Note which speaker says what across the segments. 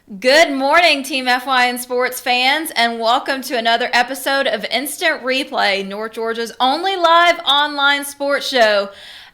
Speaker 1: Good morning, Team FYN sports fans, and welcome to another episode of Instant Replay, North Georgia's only live online sports show.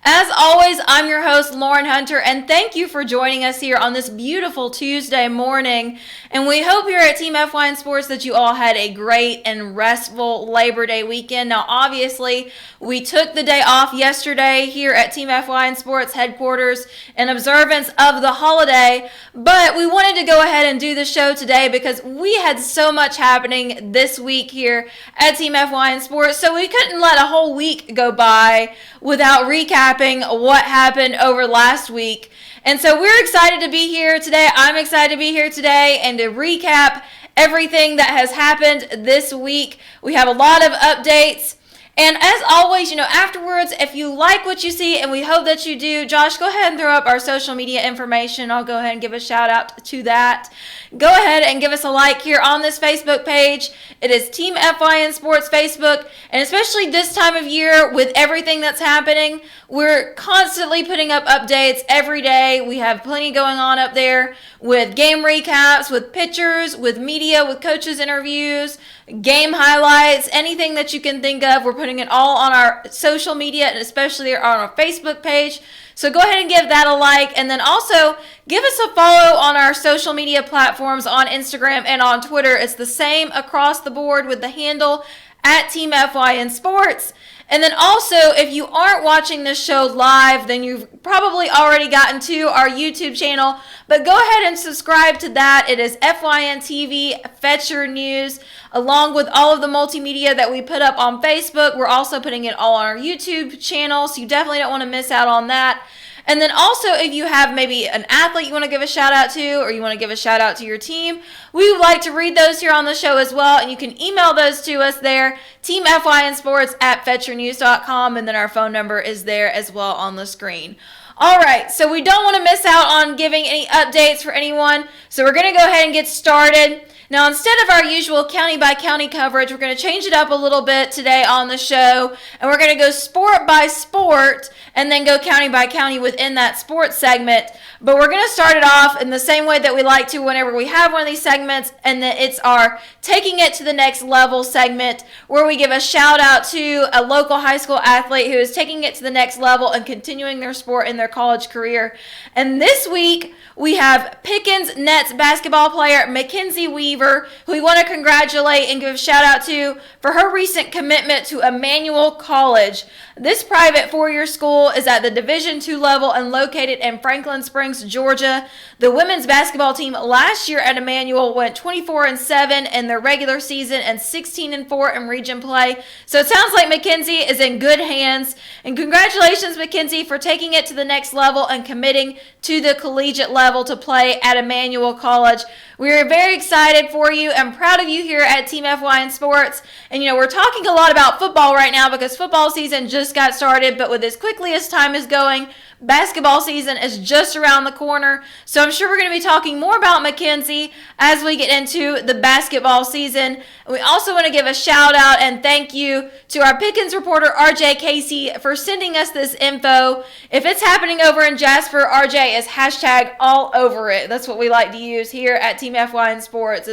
Speaker 1: As always, I'm your host, Lauren Hunter, and thank you for joining us here on this beautiful Tuesday morning. And we hope here at Team FYN Sports that you all had a great and restful Labor Day weekend. Now, obviously, we took the day off yesterday here at Team FYN Sports headquarters in observance of the holiday, but we wanted to go ahead and do the show today because we had so much happening this week here at Team FYN Sports, so we couldn't let a whole week go by without recapping what happened over last week. And so we're excited to be here today. I'm excited to be here today and to recap everything that has happened this week. We have a lot of updates. And as always, afterwards, if you like what you see, and we hope that you do, Josh, go ahead and throw up our social media information. I'll go ahead and give a shout out to that. Go ahead and give us a like here on this Facebook page. It is Team FYN Sports Facebook, and especially this time of year with everything that's happening, we're constantly putting up updates every day. We have plenty going on up there with game recaps, with pictures, with media, with coaches interviews, game highlights, anything that you can think of. We're putting it all on our social media and especially on our Facebook page. So go ahead and give that a like, and then also give us a follow on our social media platforms on Instagram and on Twitter. It's the same across the board with the handle at Team FYN Sports. And then also, if you aren't watching this show live, then you've probably already gotten to our YouTube channel. But go ahead and subscribe to that. It is FYN TV, Fetch Your News, along with all of the multimedia that we put up on Facebook. We're also putting it all on our YouTube channel, so you definitely don't want to miss out on that. And then also, if you have maybe an athlete you want to give a shout out to, or you want to give a shout out to your team, we would like to read those here on the show as well. And you can email those to us there, teamfynsports@fetchyournews.com, and then our phone number is there as well on the screen. All right, so we don't want to miss out on giving any updates for anyone, so we're going to go ahead and get started. Now, instead of our usual county-by-county coverage, we're going to change it up a little bit today on the show, and we're going to go sport by sport and then go county-by-county within that sports segment. But we're going to start it off in the same way that we like to whenever we have one of these segments, and that it's our Taking It to the Next Level segment, where we give a shout-out to a local high school athlete who is taking it to the next level and continuing their sport in their college career. And this week, we have Pickens Nets basketball player Mackenzie Weaver, who we want to congratulate and give a shout out to for her recent commitment to Emmanuel College. This private four-year school is at the Division II level and located in Franklin Springs, Georgia. The women's basketball team last year at Emmanuel went 24-7 in their regular season and 16-4 in region play. So it sounds like Mackenzie is in good hands. And congratulations, Mackenzie, for taking it to the next level and committing to the collegiate level to play at Emmanuel College. We are very excited for you and proud of you here at Team FYN Sports. And we're talking a lot about football right now because football season just got started, but with as quickly as time is going, basketball season is just around the corner. So I'm sure we're going to be talking more about Mackenzie as we get into the basketball season. We also want to give a shout out and thank you to our Pickens reporter, RJ Casey, for sending us this info. If it's happening over in Jasper, RJ is hashtag all over it. That's what we like to use here at Team FYN Sports.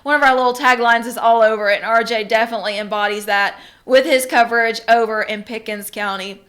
Speaker 1: One of our little taglines is all over it, and RJ definitely embodies that with his coverage over in Pickens County.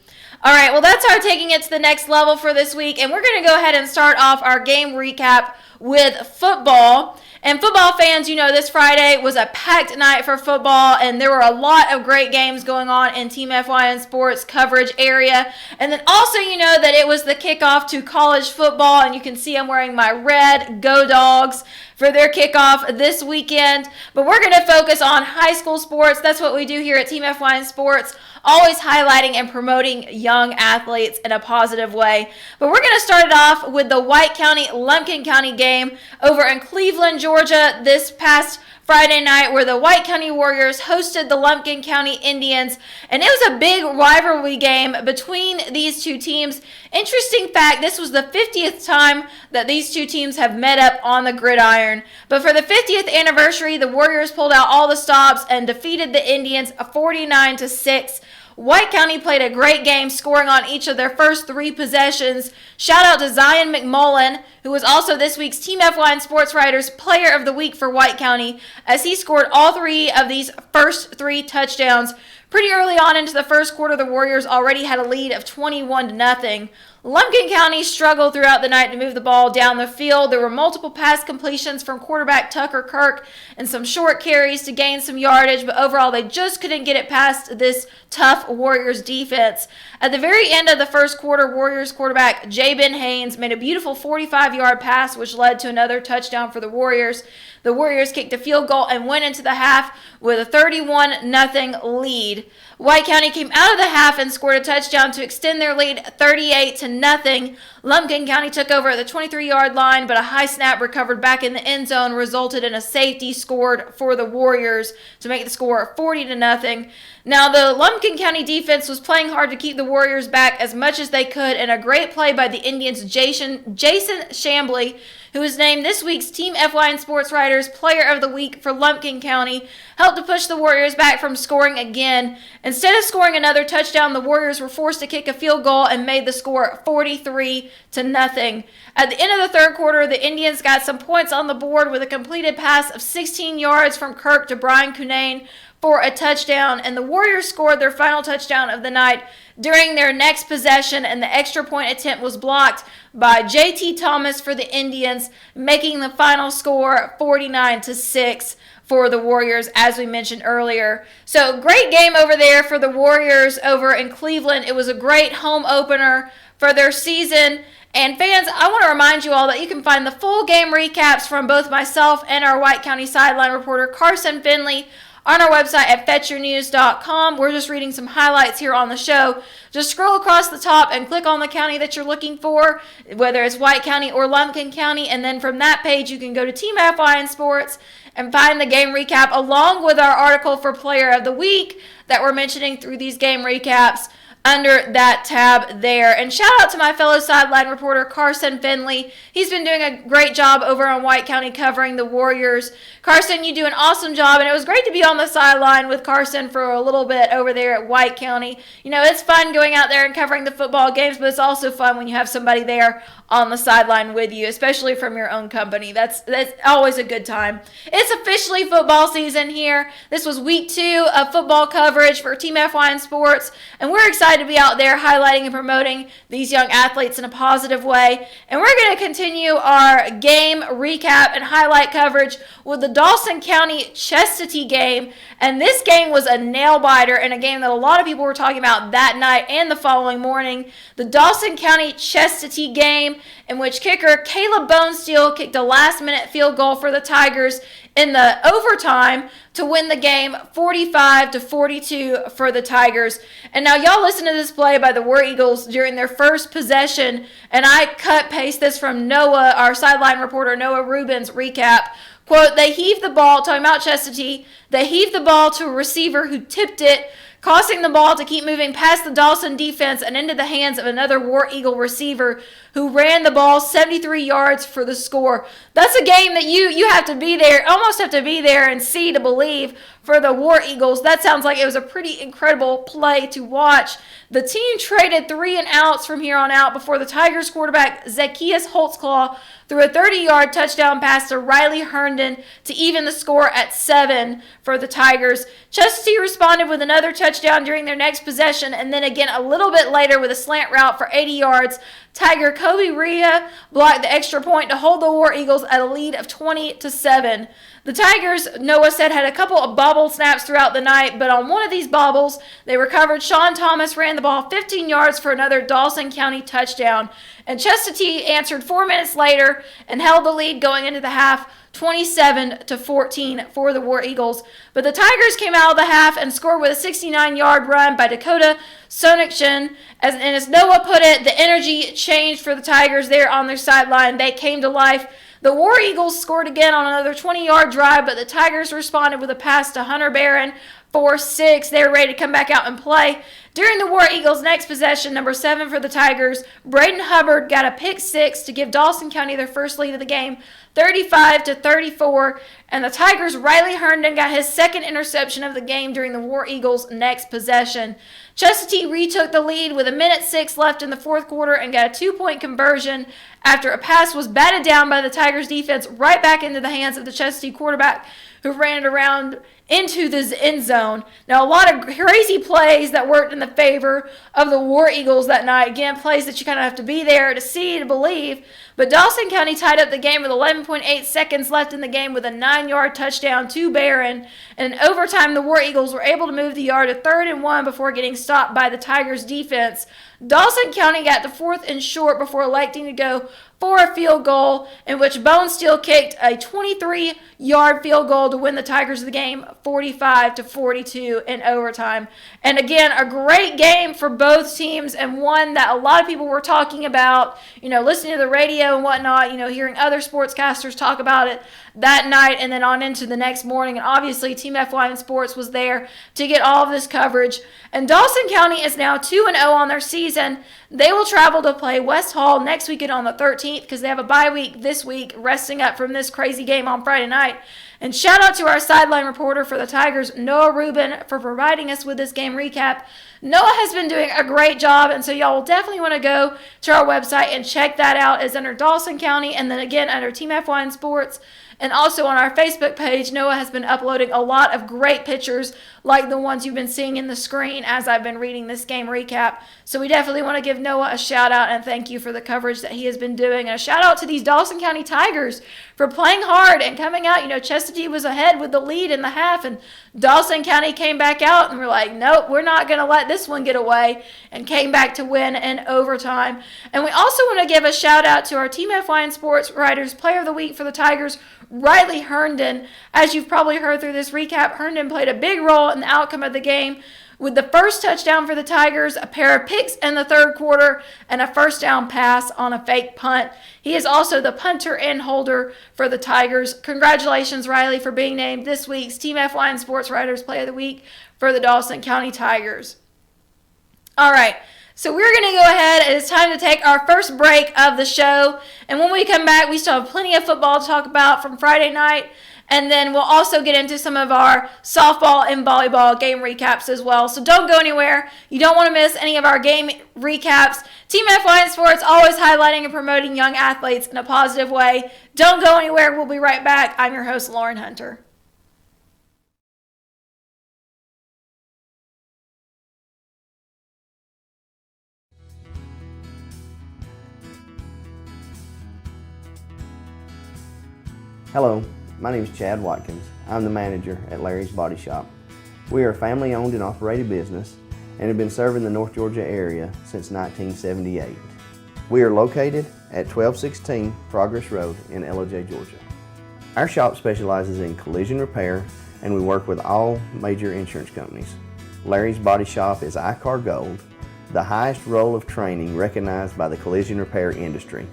Speaker 1: All right, well, that's our Taking It to the Next Level for this week, and we're going to go ahead and start off our game recap with football. And football fans, this Friday was a packed night for football, and there were a lot of great games going on in Team FYN Sports coverage area. And then also, that it was the kickoff to college football, and you can see I'm wearing my red Go Dogs for their kickoff this weekend. But we're going to focus on high school sports. That's what we do here at Team FYN Sports, always highlighting and promoting young athletes in a positive way. But we're going to start it off with the White County-Lumpkin County game over in Cleveland, Georgia this past Friday night, where the White County Warriors hosted the Lumpkin County Indians, and it was a big rivalry game between these two teams. Interesting fact, this was the 50th time that these two teams have met up on the gridiron. But for the 50th anniversary, the Warriors pulled out all the stops and defeated the Indians 49-6. White County played a great game, scoring on each of their first 3 possessions. Shout out to Zion McMullen, who was also this week's Team FYN Sports Writers Player of the Week for White County, as he scored all 3 of these first 3 touchdowns. Pretty early on into the first quarter, the Warriors already had a lead of 21-0. Lumpkin County struggled throughout the night to move the ball down the field. There were multiple pass completions from quarterback Tucker Kirk and some short carries to gain some yardage, but overall they just couldn't get it past this tough Warriors defense. At the very end of the first quarter, Warriors quarterback Jabin Haynes made a beautiful 45-yard pass, which led to another touchdown for the Warriors. The Warriors kicked a field goal and went into the half with a 31-0 lead. White County came out of the half and scored a touchdown to extend their lead 38-0. Lumpkin County took over at the 23-yard line, but a high snap recovered back in the end zone resulted in a safety scored for the Warriors to make the score 40-0. Now, the Lumpkin County defense was playing hard to keep the Warriors back as much as they could, and a great play by the Indians' Jason Shambly, who was named this week's Team FYN Sports Writers Player of the Week for Lumpkin County, helped to push the Warriors back from scoring again. Instead of scoring another touchdown, the Warriors were forced to kick a field goal and made the score 43-0. At the end of the third quarter, the Indians got some points on the board with a completed pass of 16 yards from Kirk to Brian Cunane for a touchdown, and the Warriors scored their final touchdown of the night during their next possession, and the extra point attempt was blocked by J.T. Thomas for the Indians, making the final score 49-6 for the Warriors, as we mentioned earlier. So, great game over there for the Warriors over in Cleveland. It was a great home opener for their season. And fans, I want to remind you all that you can find the full game recaps from both myself and our White County sideline reporter, Carson Finley, on our website at fetchyournews.com. We're just reading some highlights here on the show. Just scroll across the top and click on the county that you're looking for, whether it's White County or Lumpkin County, and then from that page you can go to Team FYN Sports and find the game recap along with our article for Player of the Week that we're mentioning through these game recaps under that tab there. And shout out to my fellow sideline reporter, Carson Finley. He's been doing a great job over on White County covering the Warriors. Carson, you do an awesome job, and it was great to be on the sideline with Carson for a little bit over there at White County. You know, it's fun going out there and covering the football games, but it's also fun when you have somebody there on the sideline with you, especially from your own company. That's always a good time. It's officially football season here. This was week 2 of football coverage for Team FYN Sports, and we're excited to be out there highlighting and promoting these young athletes in a positive way. And we're going to continue our game recap and highlight coverage with the Dawson County Chestatee game. And this game was a nail-biter and a game that a lot of people were talking about that night and the following morning. The Dawson County Chestatee game, in which kicker Caleb Bonesteel kicked a last-minute field goal for the Tigers in the overtime to win the game 45-42 for the Tigers. And now y'all listen to this play by the War Eagles during their first possession, and I cut-paste this from Noah, our sideline reporter, Noah Rubin's recap. Quote, they heaved the ball, talking about Chestatee, they heaved the ball to a receiver who tipped it, causing the ball to keep moving past the Dawson defense and into the hands of another War Eagle receiver who ran the ball 73 yards for the score. That's a game that you have to be there, almost have to be there and see to believe for the War Eagles. That sounds like it was a pretty incredible play to watch. The team traded 3 and outs from here on out before the Tigers quarterback Zacchaeus Holtzclaw threw a 30-yard touchdown pass to Riley Herndon to even the score at 7 for the Tigers. Chestatee responded with another touchdown during their next possession, and then again a little bit later with a slant route for 80 yards. Tiger Kobe Rhea blocked the extra point to hold the War Eagles at a lead of 20-7. The Tigers, Noah said, had a couple of bobble snaps throughout the night, but on one of these bobbles, they recovered. Sean Thomas ran the ball 15 yards for another Dawson County touchdown. And Chestatee answered 4 minutes later and held the lead going into the half, 27-14 for the War Eagles. But the Tigers came out of the half and scored with a 69-yard run by Dakota Sonikshin. And as Noah put it, the energy changed for the Tigers there on their sideline. They came to life. The War Eagles scored again on another 20-yard drive, but the Tigers responded with a pass to Hunter Barron 4-6. They're ready to come back out and play. During the War Eagles' next possession, number 7 for the Tigers, Braden Hubbard got a pick 6 to give Dawson County their first lead of the game, 35-34. And the Tigers' Riley Herndon got his second interception of the game during the War Eagles' next possession. Chestatee retook the lead with 1:06 left in the fourth quarter and got a 2-point conversion after a pass was batted down by the Tigers' defense right back into the hands of the Chestatee quarterback, who ran it around into the end zone. Now, a lot of crazy plays that worked in the favor of the War Eagles that night. Again, plays that you kind of have to be there to see, to believe. But Dawson County tied up the game with 11.8 seconds left in the game with a 9-yard touchdown to Barron. And in overtime, the War Eagles were able to move the yard to 3rd and 1 before getting stopped by the Tigers' defense. Dawson County got to 4th and short before electing to go for a field goal, in which Bone Steel kicked a 23-yard field goal to win the Tigers the game 45-42 in overtime. And again, a great game for both teams, and one that a lot of people were talking about, listening to the radio and whatnot, hearing other sportscasters talk about it that night and then on into the next morning. And obviously Team FYN Sports was there to get all of this coverage. And Dawson County is now 2-0 on their season. They will travel to play West Hall next weekend on the 13th because they have a bye week this week, resting up from this crazy game on Friday night. And shout out to our sideline reporter for the Tigers, Noah Rubin, for providing us with this game recap. Noah has been doing a great job, and so y'all will definitely want to go to our website and check that out. It's under Dawson County, and then again under Team FYN Sports. And also on our Facebook page, Noah has been uploading a lot of great pictures like the ones you've been seeing in the screen as I've been reading this game recap. So we definitely want to give Noah a shout out and thank you for the coverage that he has been doing. And a shout out to these Dawson County Tigers for playing hard and coming out. Chestatee was ahead with the lead in the half, and Dawson County came back out and we're like, nope, we're not going to let this one get away, and came back to win in overtime. And we also want to give a shout out to our Team FYN Sports Writers Player of the Week for the Tigers, Riley Herndon. As you've probably heard through this recap, Herndon played a big role in the outcome of the game with the first touchdown for the Tigers, a pair of picks in the third quarter, and a first down pass on a fake punt. He is also the punter and holder for the Tigers. Congratulations, Riley, for being named this week's Team FYN Sports Writers Player of the Week for the Dawson County Tigers. All right. So we're going to go ahead, and it's time to take our first break of the show. And when we come back, we still have plenty of football to talk about from Friday night. And then we'll also get into some of our softball and volleyball game recaps as well. So don't go anywhere. You don't want to miss any of our game recaps. Team FYN Sports always highlighting and promoting young athletes in a positive way. Don't go anywhere. We'll be right back. I'm your host, Lauren Hunter.
Speaker 2: Hello, my name is Chad Watkins. I'm the manager at Larry's Body Shop. We are a family-owned and operated business and have been serving the North Georgia area since 1978. We are located at 1216 Progress Road in LOJ, Georgia. Our shop specializes in collision repair, and we work with all major insurance companies. Larry's Body Shop is ICAR Gold, the highest role of training recognized by the collision repair industry.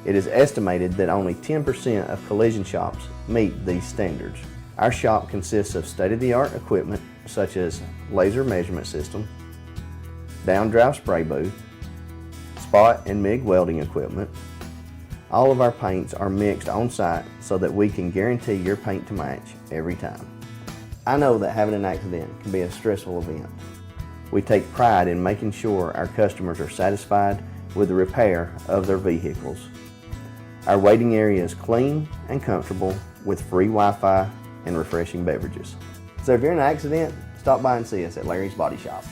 Speaker 2: It is estimated that only 10% of collision shops meet these standards. Our shop consists of state-of-the-art equipment such as laser measurement system, down-drive spray booth, spot and MIG welding equipment. All of our paints are mixed on site so that we can guarantee your paint to match every time. I know that having an accident can be a stressful event. We take pride in making sure our customers are satisfied with the repair of their vehicles. Our waiting area is clean and comfortable with free Wi-Fi and refreshing beverages. So if you're in an accident, stop by and see us at Larry's Body Shop.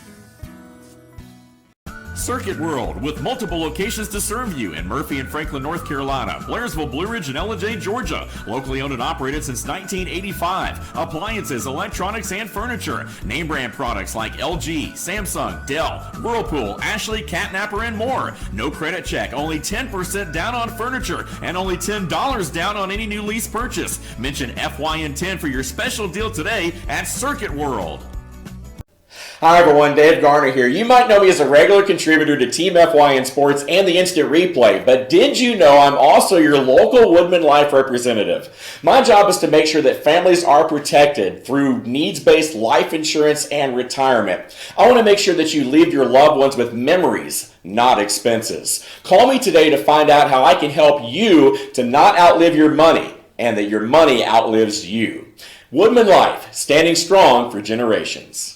Speaker 3: Circuit World, with multiple locations to serve you in Murphy and Franklin, North Carolina, Blairsville, Blue Ridge, and LJ, Georgia. Locally owned and operated since 1985. Appliances, electronics, and furniture. Name brand products like LG, Samsung, Dell, Whirlpool, Ashley, Catnapper, and more. No credit check, only 10% down on furniture, and only $10 down on any new lease purchase. Mention FYN10 for your special deal today at Circuit World.
Speaker 4: Hi everyone, Dave Garner here. You might know me as a regular contributor to Team FYN Sports and the Instant Replay, but did you know I'm also your local Woodman Life representative? My job is to make sure that families are protected through needs-based life insurance and retirement. I want to make sure that you leave your loved ones with memories, not expenses. Call me today to find out how I can help you to not outlive your money and that your money outlives you. Woodman Life, standing strong for generations.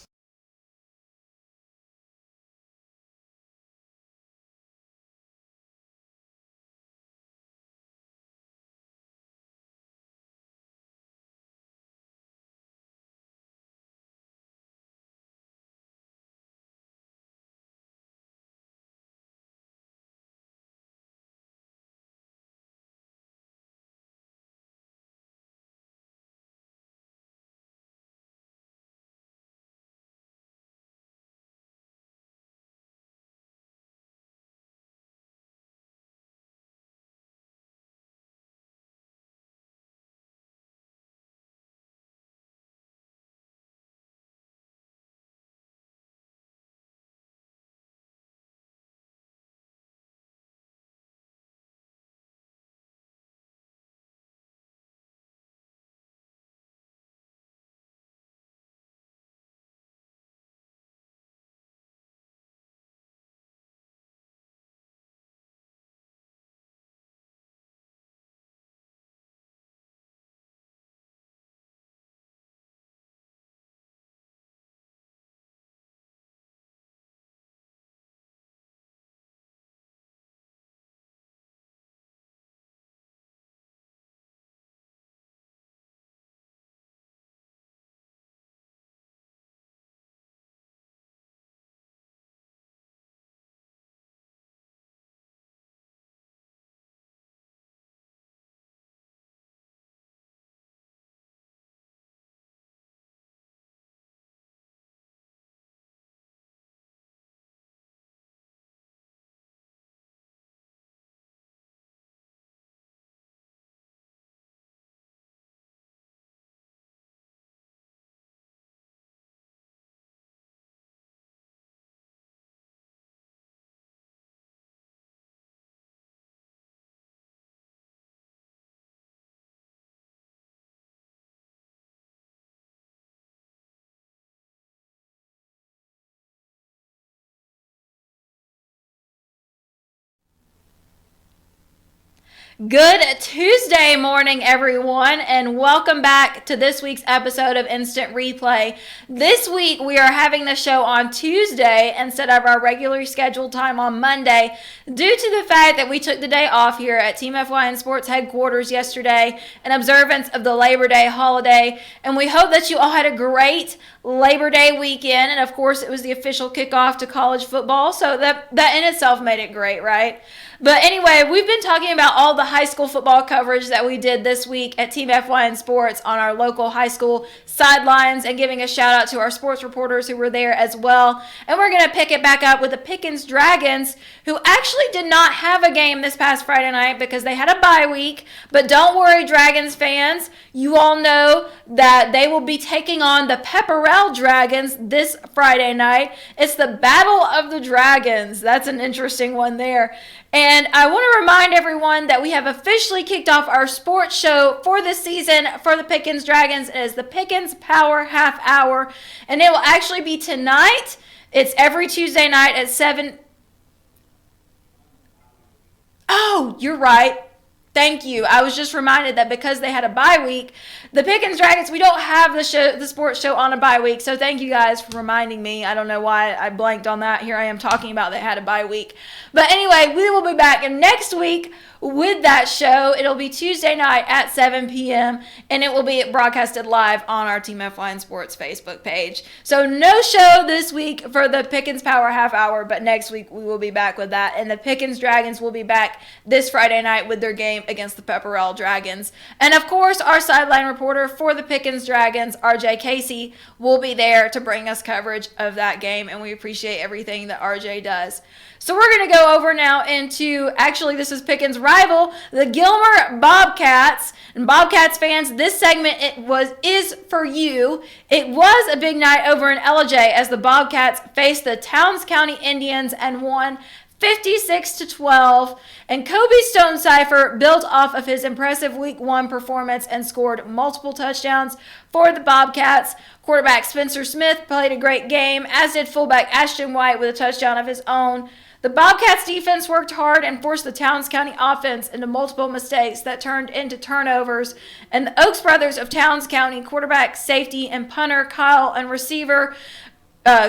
Speaker 1: Good Tuesday morning, everyone, and welcome back to this week's episode of Instant Replay. This week, we are having the show on Tuesday instead of our regularly scheduled time on Monday due to the fact that we took the day off here at Team FYN Sports headquarters yesterday in observance of the Labor Day holiday, and we hope that you all had a great Labor Day weekend, and of course, it was the official kickoff to college football, so that in itself made it great, right? But anyway, we've been talking about all the high school football coverage that we did this week at Team FYN Sports on our local high school sidelines and giving a shout out to our sports reporters who were there as well. And we're going to pick it back up with the Pickens Dragons, who actually did not have a game this past Friday night because they had a bye week. But don't worry, Dragons fans. You all know that they will be taking on the Pepperell Dragons this Friday night. It's the Battle of the Dragons. That's an interesting one there. And I want to remind everyone that we have officially kicked off our sports show for this season for the Pickens Dragons. It is the Pickens Power Half Hour, and it will actually be tonight. It's every Tuesday night at 7. Oh, you're right. Thank you. I was just reminded that because they had a bye week, the Pickens Dragons, we don't have the sports show on a bye week. So thank you guys for reminding me. I don't know why I blanked on that. Here I am talking about they had a bye week. But anyway, we will be back next week with that show. It'll be Tuesday night at 7 p.m. and it will be broadcasted live on our Team FYN Sports Facebook page. So no show this week for the Pickens Power Half Hour, but next week we will be back with that. And the Pickens Dragons will be back this Friday night with their game against the Pepperell Dragons. And of course, our sideline reporter for the Pickens Dragons, RJ Casey, will be there to bring us coverage of that game, and we appreciate everything that RJ does. So we're going to go over now into, actually this is Pickens rival, the Gilmer Bobcats. And Bobcats fans, this segment is for you. It was a big night over in Ellijay as the Bobcats faced the Towns County Indians and won 56-12, and Kobe Stonecipher built off of his impressive Week 1 performance and scored multiple touchdowns for the Bobcats. Quarterback Spencer Smith played a great game, as did fullback Ashton White with a touchdown of his own. The Bobcats defense worked hard and forced the Towns County offense into multiple mistakes that turned into turnovers. And the Oaks brothers of Towns County, quarterback, safety, and punter Kyle and receiver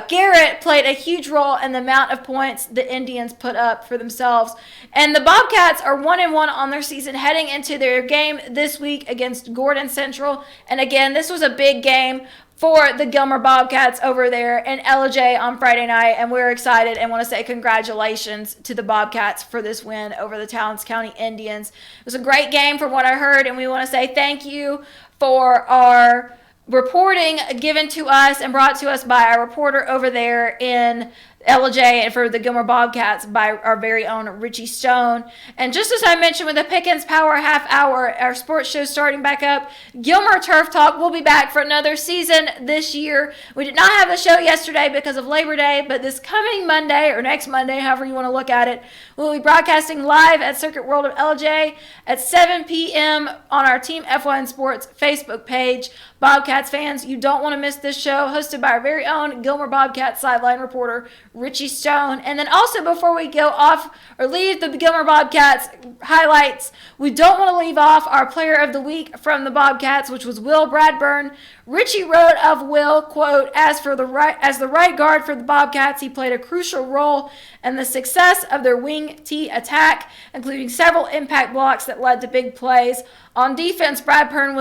Speaker 1: Garrett played a huge role in the amount of points the Indians put up for themselves. And the Bobcats are 1-1 on their season heading into their game this week against Gordon Central. And again, this was a big game for the Gilmer Bobcats over there in Ellijay on Friday night, and we're excited and want to say congratulations to the Bobcats for this win over the Towns County Indians. It was a great game from what I heard, and we want to say thank you for our reporting given to us and brought to us by our reporter over there in Ellijay, and for the Gilmer Bobcats by our very own Richie Stone. And just as I mentioned with the Pickens Power Half Hour, our sports show starting back up, Gilmer Turf Talk will be back for another season this year. We did not have a show yesterday because of Labor Day, but this coming Monday, or next Monday, however you want to look at it, we'll be broadcasting live at Circuit World of Ellijay at 7 p.m. on our Team FYN Sports Facebook page. Bobcats fans, you don't want to miss this show, hosted by our very own Gilmer Bobcats sideline reporter, Richie Stone. And then also, before we go off or leave the Gilmer Bobcats highlights, we don't want to leave off our player of the week from the Bobcats, which was Will Bradburn. Richie wrote of Will, quote, as the right guard for the Bobcats, he played a crucial role in the success of their wing T attack, including several impact blocks that led to big plays. On defense, Bradburn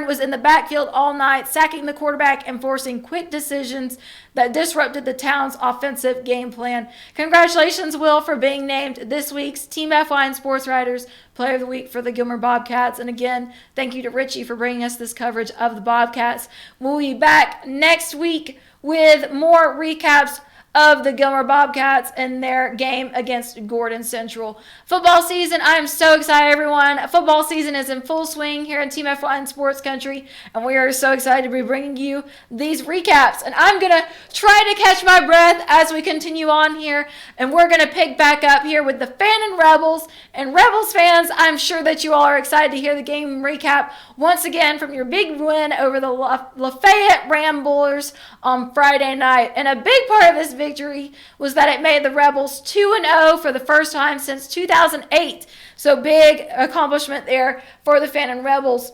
Speaker 1: was in the backfield all night, sacking the quarterback and forcing quick decisions that disrupted the Towns' offensive game plan. Congratulations, Will, for being named this week's Team FYN Sports Writers Player of the Week for the Gilmer Bobcats. And again, thank you to Richie for bringing us this coverage of the Bobcats. We'll be back next week with more recaps of the Gilmer Bobcats and their game against Gordon Central. Football season, I am so excited, everyone. Football season is in full swing here in Team FYN Sports Country, and we are so excited to be bringing you these recaps. And I'm going to try to catch my breath as we continue on here, and we're going to pick back up here with the Fan and Rebels. And Rebels fans, I'm sure that you all are excited to hear the game recap once again from your big win over the Lafayette Ramblers on Friday night. And a big part of this victory was that it made the Rebels 2-0 for the first time since 2008. So big accomplishment there for the Fan and Rebels.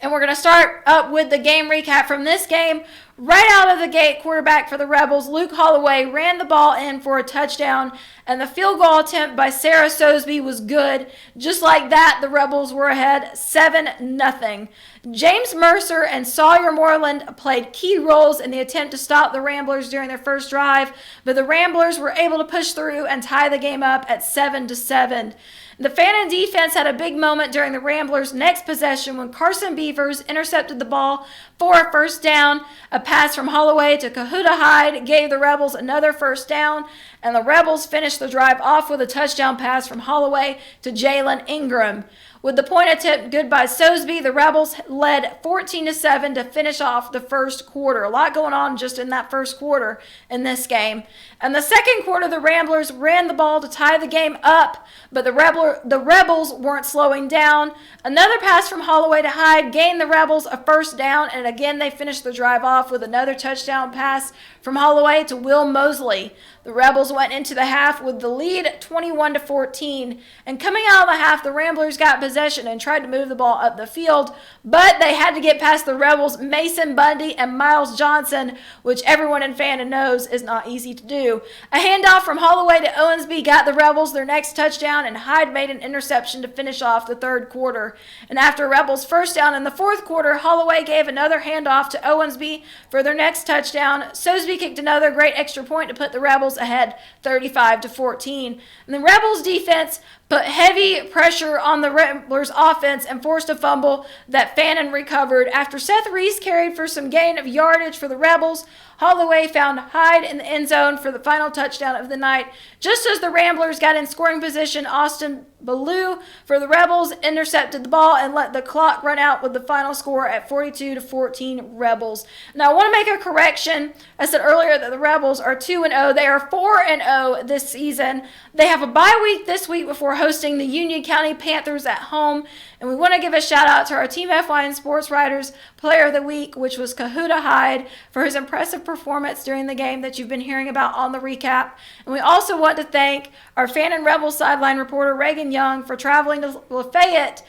Speaker 1: And we're going to start up with the game recap from this game. Right out of the gate, quarterback for the Rebels, Luke Holloway, ran the ball in for a touchdown, and the field goal attempt by Sarah Sosby was good. Just like that, the Rebels were ahead 7-0. James Mercer and Sawyer Moreland played key roles in the attempt to stop the Ramblers during their first drive, but the Ramblers were able to push through and tie the game up at 7-7. The Fan and defense had a big moment during the Ramblers' next possession when Carson Beavers intercepted the ball for a first down. A pass from Holloway to Kahuta Hyde gave the Rebels another first down, and the Rebels finished the drive off with a touchdown pass from Holloway to Jalen Ingram. With the point attempt good by Sosby, the Rebels led 14-7 to finish off the first quarter. A lot going on just in that first quarter in this game. In the second quarter, the Ramblers ran the ball to tie the game up, but the Rebels weren't slowing down. Another pass from Holloway to Hyde gained the Rebels a first down, and again they finished the drive off with another touchdown pass from Holloway to Will Mosley. The Rebels went into the half with the lead 21-14, and coming out of the half, the Ramblers got possession and tried to move the ball up the field, but they had to get past the Rebels' Mason Bundy and Miles Johnson, which everyone in Fannin knows is not easy to do. A handoff from Holloway to Owensby got the Rebels their next touchdown, and Hyde made an interception to finish off the third quarter. And after Rebels' first down in the fourth quarter, Holloway gave another handoff to Owensby for their next touchdown. Sosby kicked another great extra point to put the Rebels ahead 35-14. And the Rebels defense put heavy pressure on the Ramblers offense and forced a fumble that Fannin recovered. After Seth Reese carried for some gain of yardage for the Rebels, Holloway found Hyde in the end zone for the final touchdown of the night. Just as the Ramblers got in scoring position, Austin Ballou for the Rebels intercepted the ball and let the clock run out with the final score at 42-14 Rebels. Now I want to make a correction. I said earlier that the Rebels are 2-0. They are 4-0 this season. They have a bye week this week before hosting the Union County Panthers at home. And we want to give a shout out to our Team FYN Sports Writers Player of the Week, which was Kahuta Hyde, for his impressive performance during the game that you've been hearing about on the recap. And we also want to thank our Fannin Rebels sideline reporter Reagan Young for traveling to Lafayette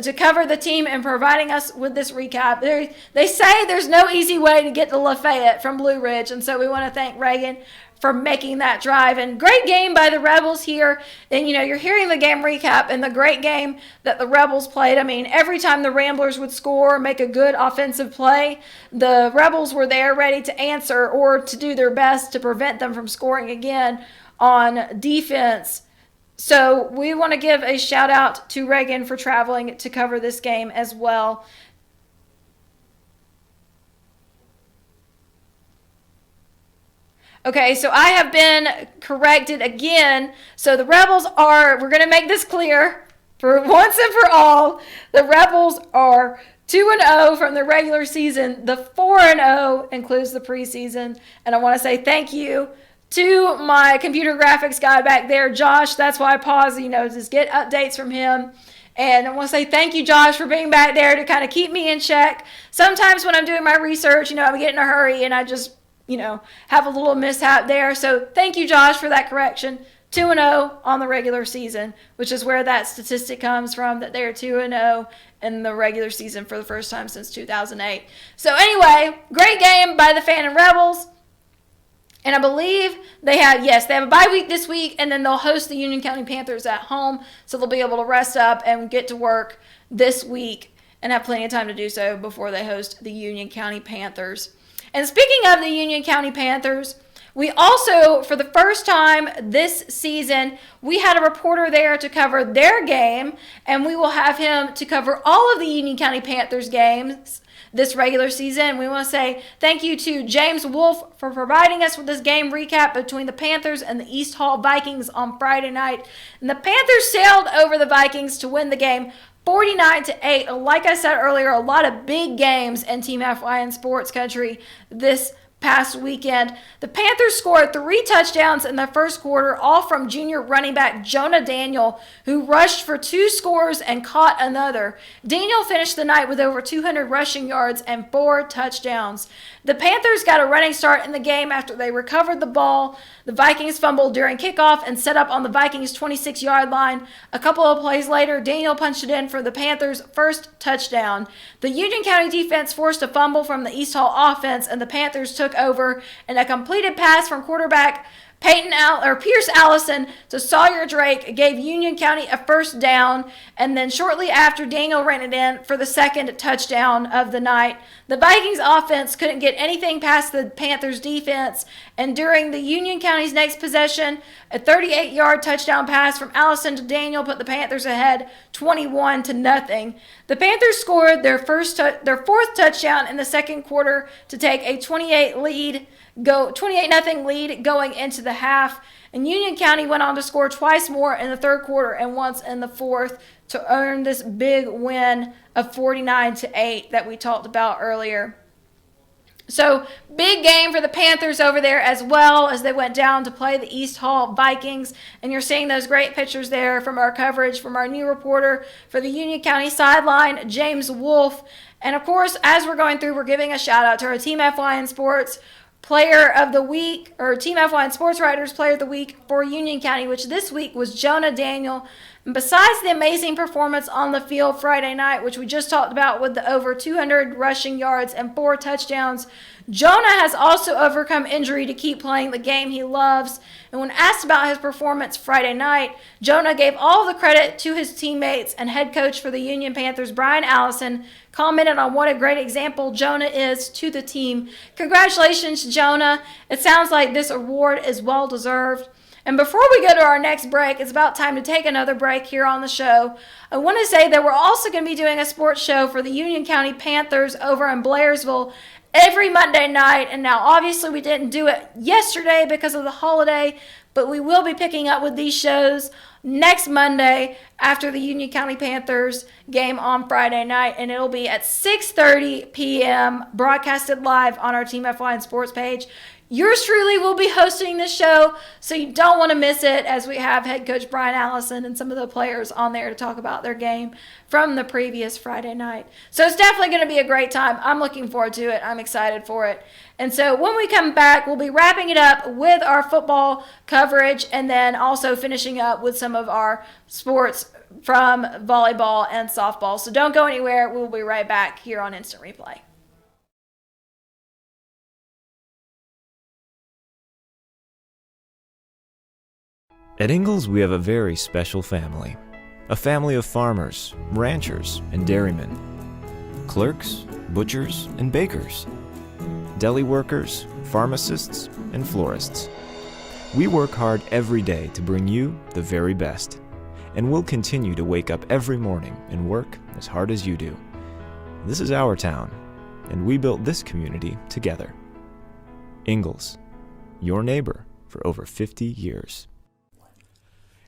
Speaker 1: to cover the team and providing us with this recap. They say there's no easy way to get to Lafayette from Blue Ridge, and so we want to thank Reagan for making that drive. And great game by the Rebels here. And, you're hearing the game recap and the great game that the Rebels played. I mean, every time the Ramblers would score, make a good offensive play, the Rebels were there ready to answer or to do their best to prevent them from scoring again on defense. So we want to give a shout out to Reagan for traveling to cover this game as well. Okay, so I have been corrected again. So the Rebels we're going to make this clear for once and for all. The Rebels are 2-0 from the regular season. The 4-0 includes the preseason. And I want to say thank you to my computer graphics guy back there, Josh. That's why I paused, just get updates from him. And I want to say thank you, Josh, for being back there to kind of keep me in check. Sometimes when I'm doing my research, I get in a hurry and I just have a little mishap there. So thank you, Josh, for that correction. 2-0 on the regular season, which is where that statistic comes from, that they're 2-0 in the regular season for the first time since 2008. So anyway, great game by the Fannin Rebels. And I believe they have a bye week this week, and then they'll host the Union County Panthers at home. So they'll be able to rest up and get to work this week and have plenty of time to do so before they host the Union County Panthers. And speaking of the Union County Panthers, we also, for the first time this season, we had a reporter there to cover their game, and we will have him to cover all of the Union County Panthers games this regular season. We want to say thank you to James Wolf for providing us with this game recap between the Panthers and the East Hall Vikings on Friday night. And the Panthers sailed over the Vikings to win the game 49-8. Like I said earlier, a lot of big games in Team FYN Sports Country this past weekend. The Panthers scored 3 touchdowns in the first quarter, all from junior running back Jonah Daniel, who rushed for 2 scores and caught another. Daniel finished the night with over 200 rushing yards and 4 touchdowns. The Panthers got a running start in the game after they recovered the ball. The Vikings fumbled during kickoff and set up on the Vikings' 26-yard line. A couple of plays later, Daniel punched it in for the Panthers' first touchdown. The Union County defense forced a fumble from the East Hall offense, and the Panthers took over, and a completed pass from quarterback Pierce Allison to Sawyer Drake gave Union County a first down, and then shortly after, Daniel ran it in for the second touchdown of the night. The Vikings offense couldn't get anything past the Panthers defense, and during the Union County's next possession, a 38-yard touchdown pass from Allison to Daniel put the Panthers ahead 21-0. The Panthers scored their fourth touchdown in the second quarter to take a 28-0 lead going into the half, and Union County went on to score twice more in the third quarter and once in the fourth to earn this big win of 49-8 that we talked about earlier. So big game for the Panthers over there, as well as they went down to play the East Hall Vikings. And you're seeing those great pictures there from our coverage from our new reporter for the Union County sideline, James Wolf. And of course, as we're going through, we're giving a shout out to our Team FYN Sports Player of the Week, or Team FYN Sports Writers Player of the Week for Union County, which this week was Jonah Daniel. And besides the amazing performance on the field Friday night, which we just talked about with the over 200 rushing yards and 4 touchdowns, Jonah has also overcome injury to keep playing the game he loves. And when asked about his performance Friday night, Jonah gave all the credit to his teammates, and head coach for the Union Panthers, Brian Allison, commented on what a great example Jonah is to the team. Congratulations, Jonah. It sounds like this award is well deserved. And before we go to our next break, it's about time to take another break here on the show. I want to say that we're also going to be doing a sports show for the Union County Panthers over in Blairsville every Monday night. And now obviously we didn't do it yesterday because of the holiday, but we will be picking up with these shows next Monday after the Union County Panthers game on Friday night, and it'll be at 6:30 p.m. broadcasted live on our Team FYN Sports page. Yours truly will be hosting the show, so you don't want to miss it, as we have head coach Brian Allison and some of the players on there to talk about their game from the previous Friday night. So it's definitely going to be a great time. I'm looking forward to it. I'm excited for it. And so when we come back, we'll be wrapping it up with our football coverage and then also finishing up with some of our sports from volleyball and softball. So don't go anywhere. We'll be right back here on Instant Replay.
Speaker 5: At Ingalls, we have a very special family. A family of farmers, ranchers, and dairymen. Clerks, butchers, and bakers. Deli workers, pharmacists, and florists. We work hard every day to bring you the very best. And we'll continue to wake up every morning and work as hard as you do. This is our town, and we built this community together. Ingalls, your neighbor for over 50 years.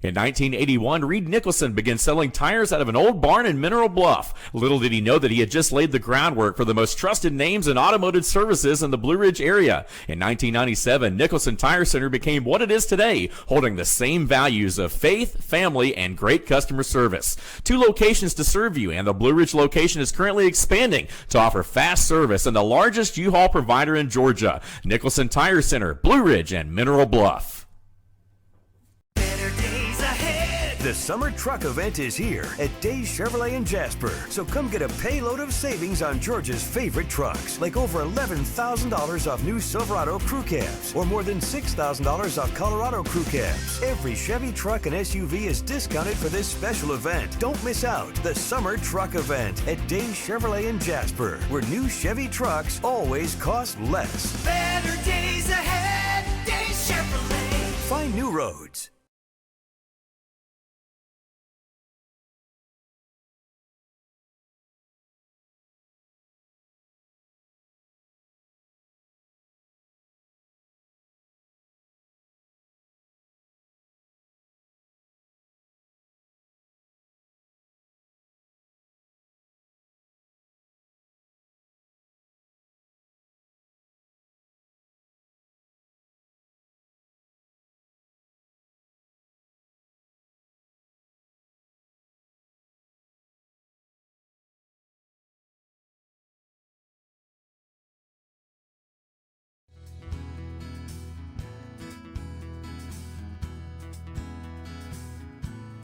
Speaker 3: In 1981, Reed Nicholson began selling tires out of an old barn in Mineral Bluff. Little did he know that he had just laid the groundwork for the most trusted names in automotive services in the Blue Ridge area. In 1997, Nicholson Tire Center became what it is today, holding the same values of faith, family, and great customer service. 2 locations to serve you, and the Blue Ridge location is currently expanding to offer fast service and the largest U-Haul provider in Georgia. Nicholson Tire Center, Blue Ridge, and Mineral Bluff.
Speaker 6: The summer truck event is here at Days Chevrolet in Jasper. So come get a payload of savings on Georgia's favorite trucks, like over $11,000 off new Silverado crew cabs, or more than $6,000 off Colorado crew cabs. Every Chevy truck and SUV is discounted for this special event. Don't miss out. The summer truck event at Days Chevrolet in Jasper, where new Chevy trucks always cost less.
Speaker 7: Better days ahead, Days Chevrolet.
Speaker 6: Find new roads.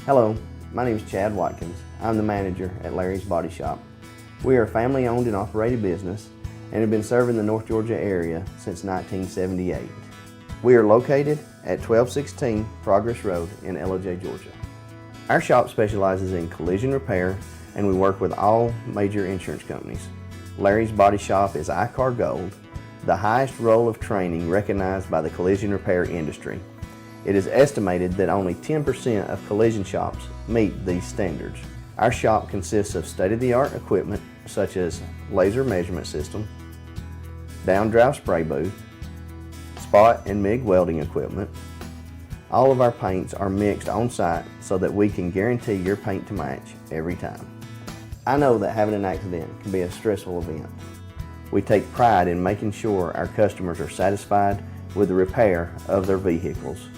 Speaker 2: Hello, my name is Chad Watkins. I'm the manager at Larry's Body Shop. We are a family-owned and operated business and have been serving the North Georgia area since 1978. We are located at 1216 Progress Road in LOJ, Georgia. Our shop specializes in collision repair, and we work with all major insurance companies. Larry's Body Shop is ICAR Gold, the highest role of training recognized by the collision repair industry. It is estimated that only 10% of collision shops meet these standards. Our shop consists of state-of-the-art equipment such as laser measurement system, down-drive spray booth, spot and MIG welding equipment. All of our paints are mixed on-site so that we can guarantee your paint to match every time. I know that having an accident can be a stressful event. We take pride in making sure our customers are satisfied with the repair of their vehicles.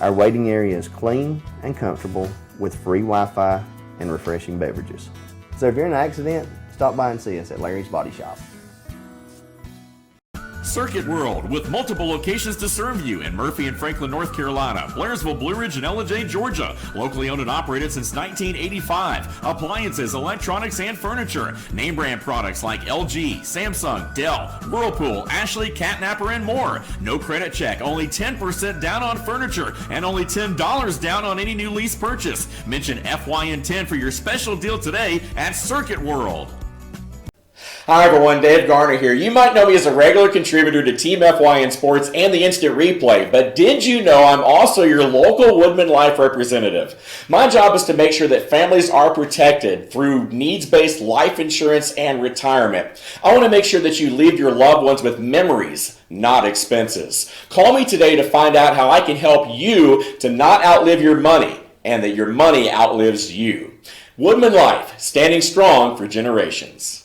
Speaker 2: Our waiting area is clean and comfortable with free Wi-Fi and refreshing beverages. So if you're in an accident, stop by and see us at Larry's Body Shop.
Speaker 3: Circuit World, with multiple locations to serve you in Murphy and Franklin, North Carolina, Blairsville, Blue Ridge, and LJ, Georgia. Locally owned and operated since 1985. Appliances, electronics, and furniture. Name brand products like LG, Samsung, Dell, Whirlpool, Ashley, Catnapper, and more. No credit check, only 10% down on furniture, and only $10 down on any new lease purchase. Mention FYN10 for your special deal today at Circuit World.
Speaker 4: Hi everyone, Dave Garner here. You might know me as a regular contributor to Team FYN Sports and the Instant Replay, but did you know I'm also your local Woodman Life representative? My job is to make sure that families are protected through needs-based life insurance and retirement. I want to make sure that you leave your loved ones with memories, not expenses. Call me today to find out how I can help you to not outlive your money and that your money outlives you. Woodman Life, standing strong for generations.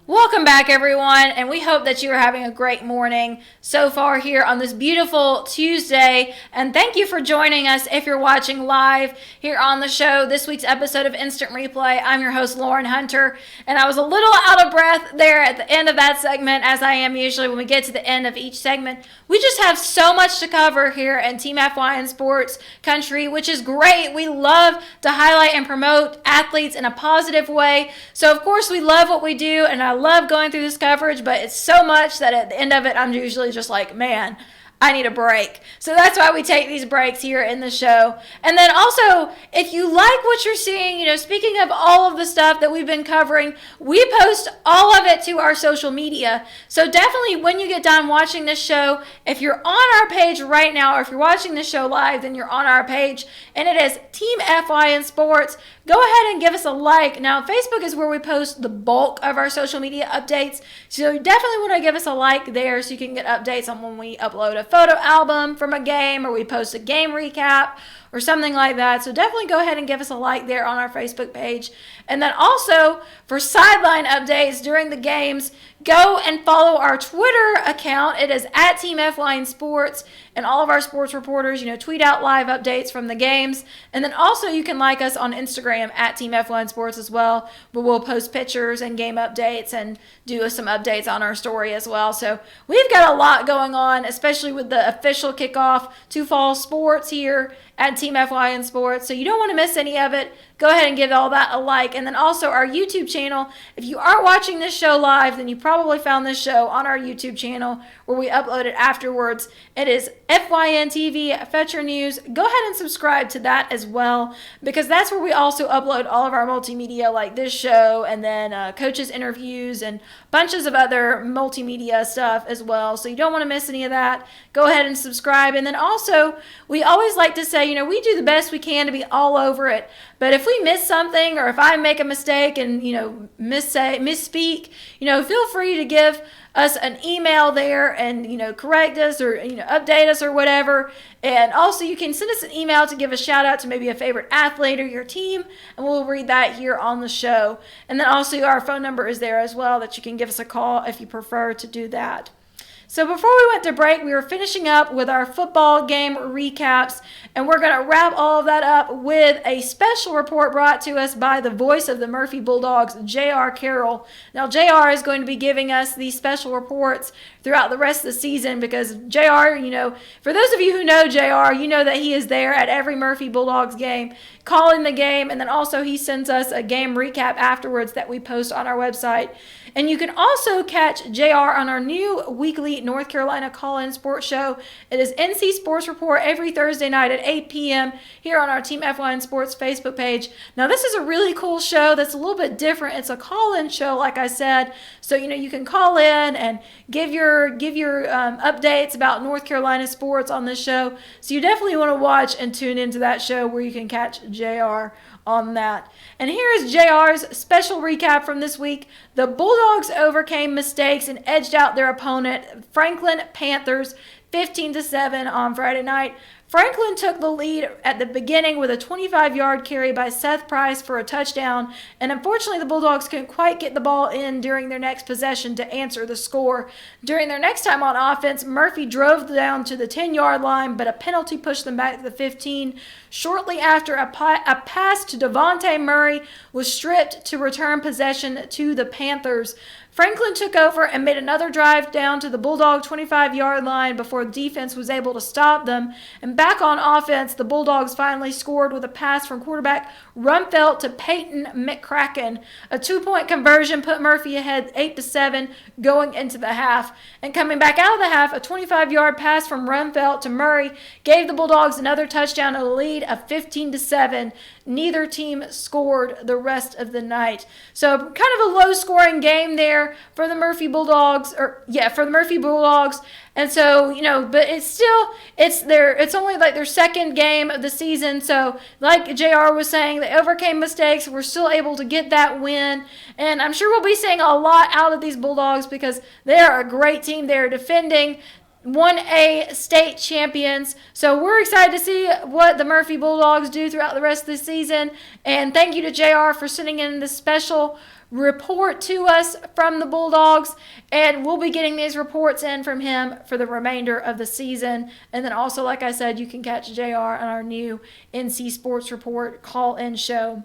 Speaker 1: Welcome back, everyone, and we hope that you are having a great morning so far here on this beautiful Tuesday. And thank you for joining us if you're watching live here on the show. This week's episode of Instant Replay. I'm your host, Lauren Hunter, and I was a little out of breath there at the end of that segment, as I am usually when we get to the end of each segment. We just have so much to cover here in Team FYN Sports Country, which is great. We love to highlight and promote athletes in a positive way. So, of course, we love what we do, and I love going through this coverage, but it's so much that at the end of it, I'm usually just like, man, I need a break. So that's why we take these breaks here in the show. And then also, if you like what you're seeing, speaking of all of the stuff that we've been covering, we post all of it to our social media. So definitely when you get done watching this show, if you're on our page right now, or if you're watching this show live, then you're on our page, and it is Team FYN Sports. Go ahead and give us a like. Now, Facebook is where we post the bulk of our social media updates, so you definitely want to give us a like there so you can get updates on when we upload a photo album from a game or we post a game recap or something like that. So definitely go ahead and give us a like there on our Facebook page. And then also for sideline updates during the games, go and follow our Twitter account. It is at Team FYN Sports, and all of our sports reporters, tweet out live updates from the games. And then also you can like us on Instagram at Team FYN Sports as well, where we'll post pictures and game updates and do some updates on our story as well. So we've got a lot going on, especially with the official kickoff to fall sports here at Team FYN Sports. So you don't want to miss any of it. Go ahead and give all that a like. And then also our YouTube channel. If you are watching this show live, then you probably probably found this show on our YouTube channel where we upload it afterwards. It is FYN TV, Fetcher News. Go ahead and subscribe to that as well, because that's where we also upload all of our multimedia like this show, and then coaches interviews and bunches of other multimedia stuff as well. So you don't want to miss any of that. Go ahead and subscribe. And then also, we always like to say, we do the best we can to be all over it. But if we miss something, or if I make a mistake and, misspeak, feel free to give us an email there and, correct us or, update us or whatever. And also you can send us an email to give a shout out to maybe a favorite athlete or your team, and we'll read that here on the show. And then also our phone number is there as well, that you can give us a call if you prefer to do that. So before we went to break, we were finishing up with our football game recaps, and we're going to wrap all of that up with a special report brought to us by the voice of the Murphy Bulldogs, J.R. Carroll. Now, J.R. is going to be giving us these special reports throughout the rest of the season, because J.R., for those of you who know J.R., you know that he is there at every Murphy Bulldogs game, calling the game, and then also he sends us a game recap afterwards that we post on our website. And you can also catch JR on our new weekly North Carolina call-in sports show. It is NC Sports Report every Thursday night at 8 p.m. here on our Team FYN Sports Facebook page. Now, this is a really cool show that's a little bit different. It's a call-in show, like I said. So, you can call in and give your updates about North Carolina sports on this show. So you definitely want to watch and tune into that show where you can catch JR on that. And here is JR's special recap from this week. The Bulldogs overcame mistakes and edged out their opponent, Franklin Panthers, 15-7 on Friday night. Franklin took the lead at the beginning with a 25-yard carry by Seth Price for a touchdown, and unfortunately the Bulldogs couldn't quite get the ball in during their next possession to answer the score. During their next time on offense, Murphy drove down to the 10-yard line, but a penalty pushed them back to the 15. Shortly after, a pass to Devontae Murray was stripped to return possession to the Panthers. Franklin took over and made another drive down to the Bulldog 25-yard line before the defense was able to stop them. And back on offense, the Bulldogs finally scored with a pass from quarterback Rumfelt to Peyton McCracken. A 2-point conversion put Murphy ahead 8-7 going into the half. And coming back out of the half, a 25-yard pass from Rumfelt to Murray gave the Bulldogs another touchdown and a lead of 15-7. Neither team scored the rest of the night. So kind of a low-scoring game there for the Murphy Bulldogs, And so, but it's only like their second game of the season. So like JR was saying, they overcame mistakes. We're still able to get that win. And I'm sure we'll be seeing a lot out of these Bulldogs because they are a great team. They're defending 1A state champions. So we're excited to see what the Murphy Bulldogs do throughout the rest of the season. And thank you to JR for sending in this special report to us from the Bulldogs. And we'll be getting these reports in from him for the remainder of the season. And then also, like I said, you can catch JR on our new NC Sports Report call-in show.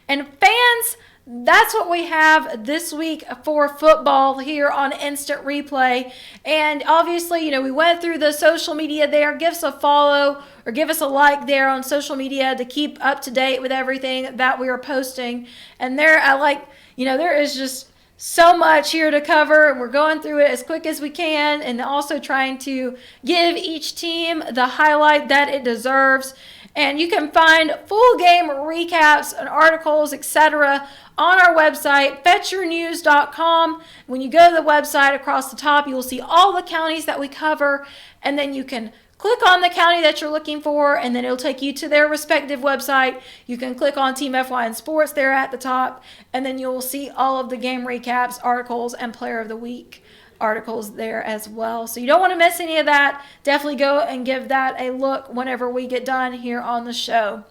Speaker 1: And fans, that's what we have this week for football here on Instant Replay. And obviously, we went through the social media there. Give us a follow or give us a like there on social media to keep up to date with everything that we are posting. And there is just so much here to cover, and we're going through it as quick as we can, and also trying to give each team the highlight that it deserves. And you can find full game recaps and articles, etc. on our website, fetchernews.com. When you go to the website, across the top, you will see all the counties that we cover, and then you can click on the county that you're looking for, and then it'll take you to their respective website. You can click on Team FYN Sports there at the top, and then you'll see all of the game recaps, articles, and Player of the Week articles there as well. So you don't want to miss any of that. Definitely go and give that a look whenever we get done here on the show.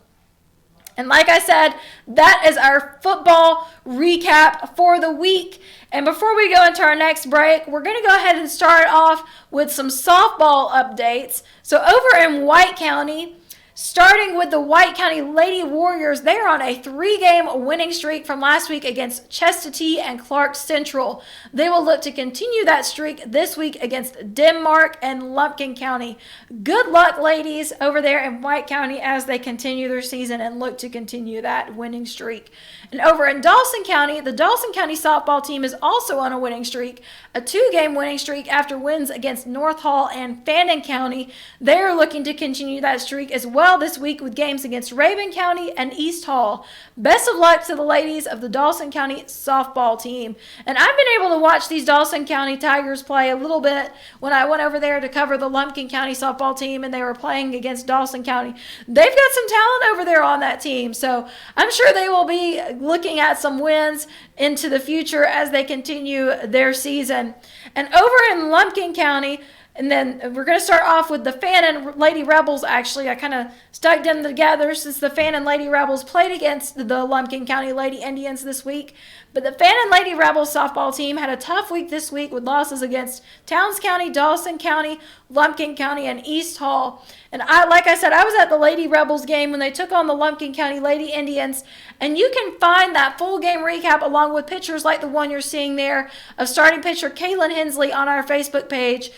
Speaker 1: And like I said, that is our football recap for the week. And before we go into our next break, we're going to go ahead and start off with some softball updates. So over in White County, Starting with the White County Lady Warriors, they are on a 3-game winning streak from last week against Chestatee and Clark Central. They will look to continue that streak this week against Denmark and Lumpkin County. Good luck, ladies, over there in White County as they continue their season and look to continue that winning streak. And over in Dawson County, the Dawson County softball team is also on a winning streak, a 2-game winning streak after wins against North Hall and Fannin County. They are looking to continue that streak as well this week with games against Raven County and East Hall. Best of luck to the ladies of the Dawson County softball team. And I've been able to watch these Dawson County Tigers play a little bit when I went over there to cover the Lumpkin County softball team and they were playing against Dawson County. They've got some talent over there on that team, so I'm sure they will be looking at some wins into the future as they continue their season. And over in Lumpkin County, and then we're going to start off with the Fannin Lady Rebels. Actually, I kind of stuck them together since the Fannin Lady Rebels played against the Lumpkin County Lady Indians this week. But the Fannin Lady Rebels softball team had a tough week this week with losses against Towns County, Dawson County, Lumpkin County, and East Hall. And like I said, I was at the Lady Rebels game when they took on the Lumpkin County Lady Indians. And you can find that full game recap along with pictures like the one you're seeing there of starting pitcher Kaylin Hensley on our Facebook page.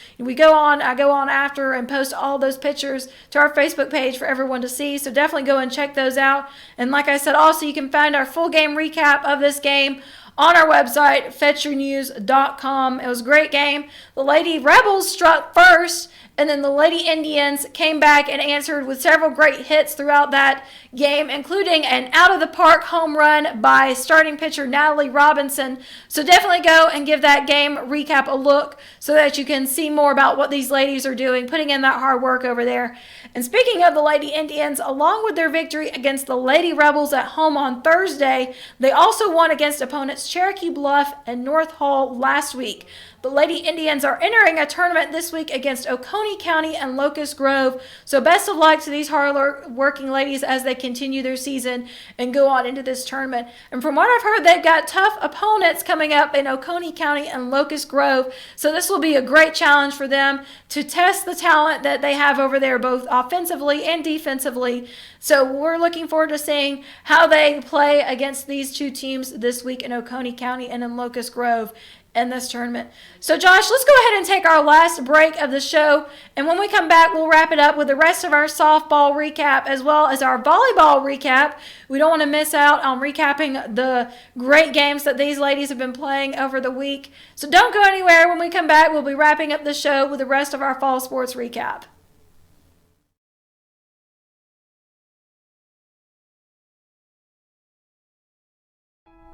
Speaker 1: I go on after and post all those pictures to our Facebook page for everyone to see. So definitely go and check those out. And like I said, also you can find our full game recap of this game on our website, fetchernews.com. It was a great game. The Lady Rebels struck first, and then the Lady Indians came back and answered with several great hits throughout that game, including an out-of-the-park home run by starting pitcher Natalie Robinson. So definitely go and give that game recap a look so that you can see more about what these ladies are doing, putting in that hard work over there. And speaking of the Lady Indians, along with their victory against the Lady Rebels at home on Thursday, they also won against opponents Cherokee Bluff and North Hall last week. The Lady Indians are entering a tournament this week against Oconee County and Locust Grove. So best of luck to these hard-working ladies as they continue their season and go on into this tournament. And from what I've heard, they've got tough opponents coming up in Oconee County and Locust Grove. So this will be a great challenge for them to test the talent that they have over there, both offensively and defensively. So we're looking forward to seeing how they play against these two teams this week in Oconee County and in Locust Grove in this tournament. So Josh, let's go ahead and take our last break of the show, and when we come back, we'll wrap it up with the rest of our softball recap as well as our volleyball recap. We don't want to miss out on recapping the great games that these ladies have been playing over the week. So don't go anywhere. When we come back, we'll be wrapping up the show with the rest of our fall sports recap.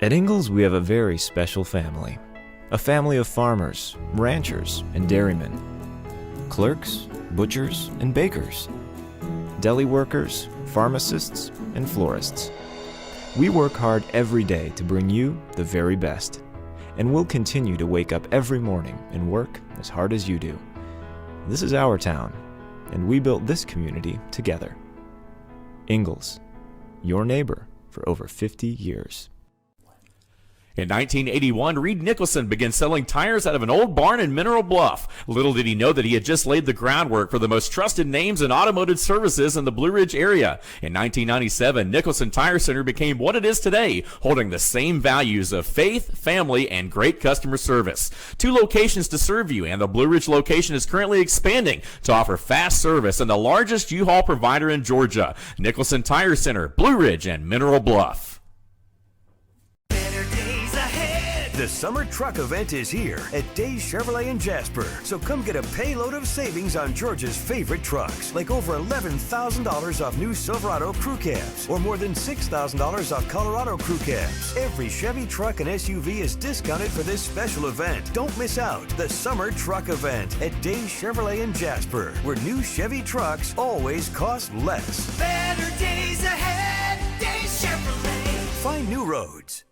Speaker 5: At Ingalls, we have a very special family. A family of farmers, ranchers, and dairymen. Clerks, butchers, and bakers. Deli workers, pharmacists, and florists. We work hard every day to bring you the very best. And we'll continue to wake up every morning and work as hard as you do. This is our town, and we built this community together. Ingalls, your neighbor for over 50 years.
Speaker 3: In 1981, Reed Nicholson began selling tires out of an old barn in Mineral Bluff. Little did he know that he had just laid the groundwork for the most trusted names in automotive services in the Blue Ridge area. In 1997, Nicholson Tire Center became what it is today, holding the same values of faith, family, and great customer service. 2 locations to serve you, and the Blue Ridge location is currently expanding to offer fast service and the largest U-Haul provider in Georgia. Nicholson Tire Center, Blue Ridge, and Mineral Bluff.
Speaker 6: The summer truck event is here at Days Chevrolet in Jasper. So come get a payload of savings on Georgia's favorite trucks, like over $11,000 off new Silverado crew cabs, or more than $6,000 off Colorado crew cabs. Every Chevy truck and SUV is discounted for this special event. Don't miss out. The summer truck event at Days Chevrolet in Jasper, where new Chevy trucks always cost less.
Speaker 7: Better days ahead, Days Chevrolet.
Speaker 6: Find new roads.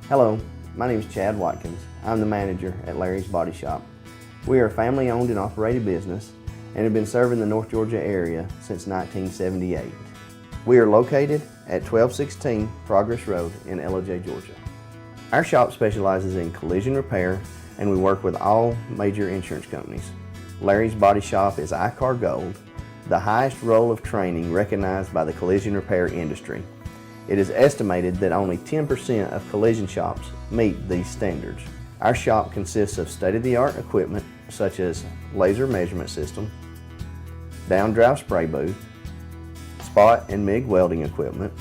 Speaker 2: Hello, my name is Chad Watkins. I'm the manager at Larry's Body Shop. We are a family owned and operated business and have been serving the North Georgia area since 1978. We are located at 1216 Progress Road in LOJ, Georgia. Our shop specializes in collision repair and we work with all major insurance companies. Larry's Body Shop is ICAR Gold, the highest role of training recognized by the collision repair industry. It is estimated that only 10% of collision shops meet these standards. Our shop consists of state-of-the-art equipment such as laser measurement system, down-drive spray booth, spot and MIG welding equipment.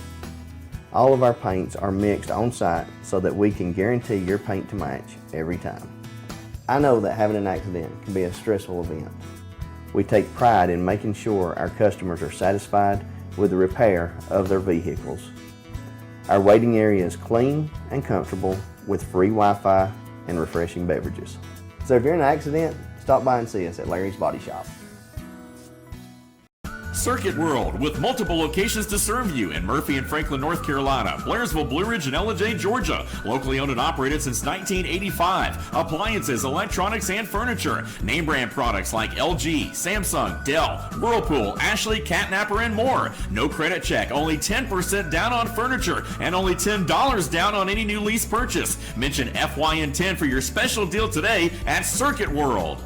Speaker 2: All of our paints are mixed on site so that we can guarantee your paint to match every time. I know that having an accident can be a stressful event. We take pride in making sure our customers are satisfied with the repair of their vehicles. Our waiting area is clean and comfortable with free Wi-Fi and refreshing beverages. So if you're in an accident, stop by and see us at Larry's Body Shop.
Speaker 3: Circuit World, with multiple locations to serve you in Murphy and Franklin, North Carolina, Blairsville, Blue Ridge, and LJ, Georgia. Locally owned and operated since 1985. Appliances, electronics, and furniture. Name brand products like LG, Samsung, Dell, Whirlpool, Ashley, Catnapper, and more. No credit check, only 10% down on furniture, and only $10 down on any new lease purchase. Mention FYN 10 for your special deal today at Circuit World.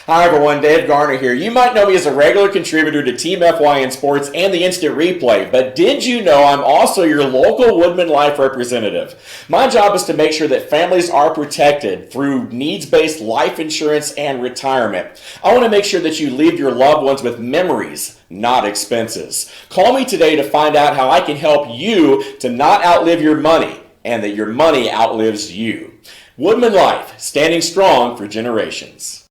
Speaker 4: Hi everyone, Dave Garner here. You might know me as a regular contributor to Team FYN Sports and the Instant Replay, but did you know I'm also your local Woodman Life representative? My job is to make sure that families are protected through needs-based life insurance and retirement. I want to make sure that you leave your loved ones with memories, not expenses. Call me today to find out how I can help you to not outlive your money and that your money outlives you. Woodman Life, standing strong for generations.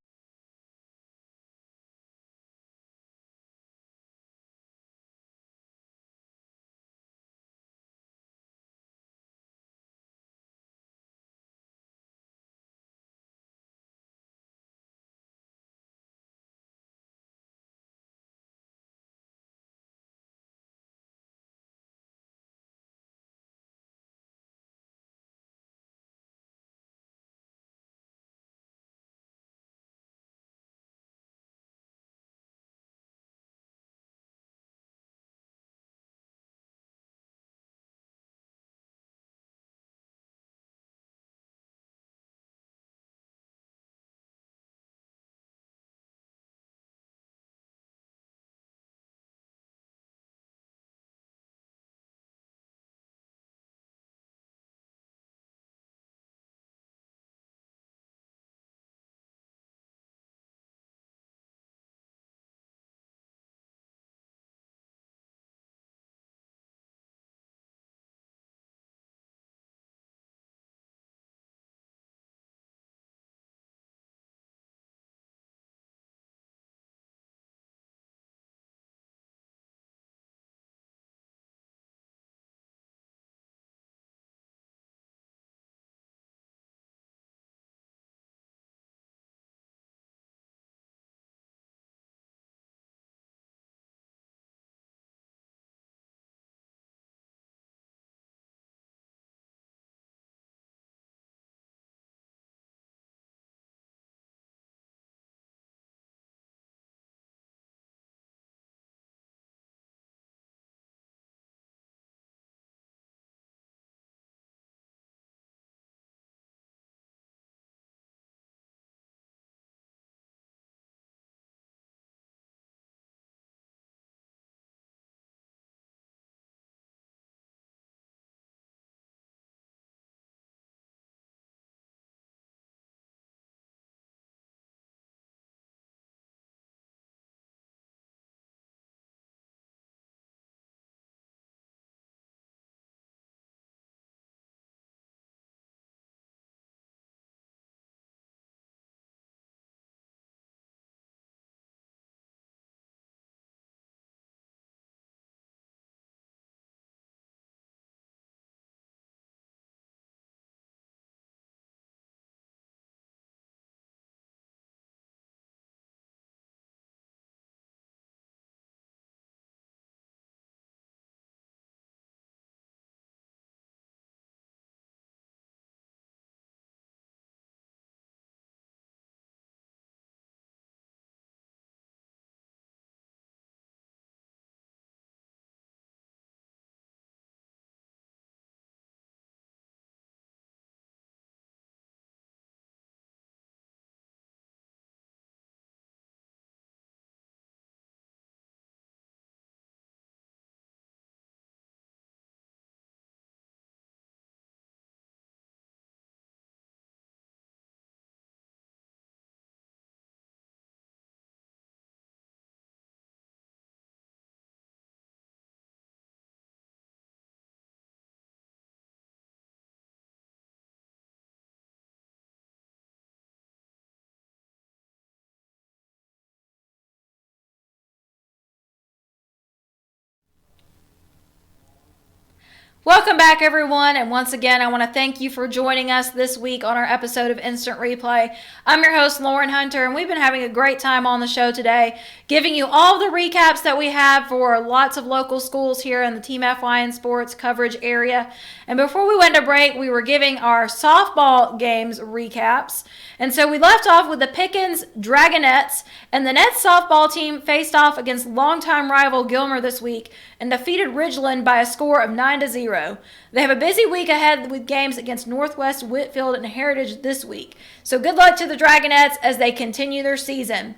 Speaker 1: Welcome back, everyone, and once again, I want to thank you for joining us this week on our episode of Instant Replay. I'm your host, Lauren Hunter, and we've been having a great time on the show today, giving you all the recaps that we have for lots of local schools here in the Team FYN Sports coverage area. And before we went to break, we were giving our softball games recaps. And so we left off with the Pickens Dragonettes, and the Nets softball team faced off against longtime rival Gilmer this week and defeated Ridgeland by a score of 9-0. They have a busy week ahead with games against Northwest, Whitfield, and Heritage this week. So good luck to the Dragonettes as they continue their season.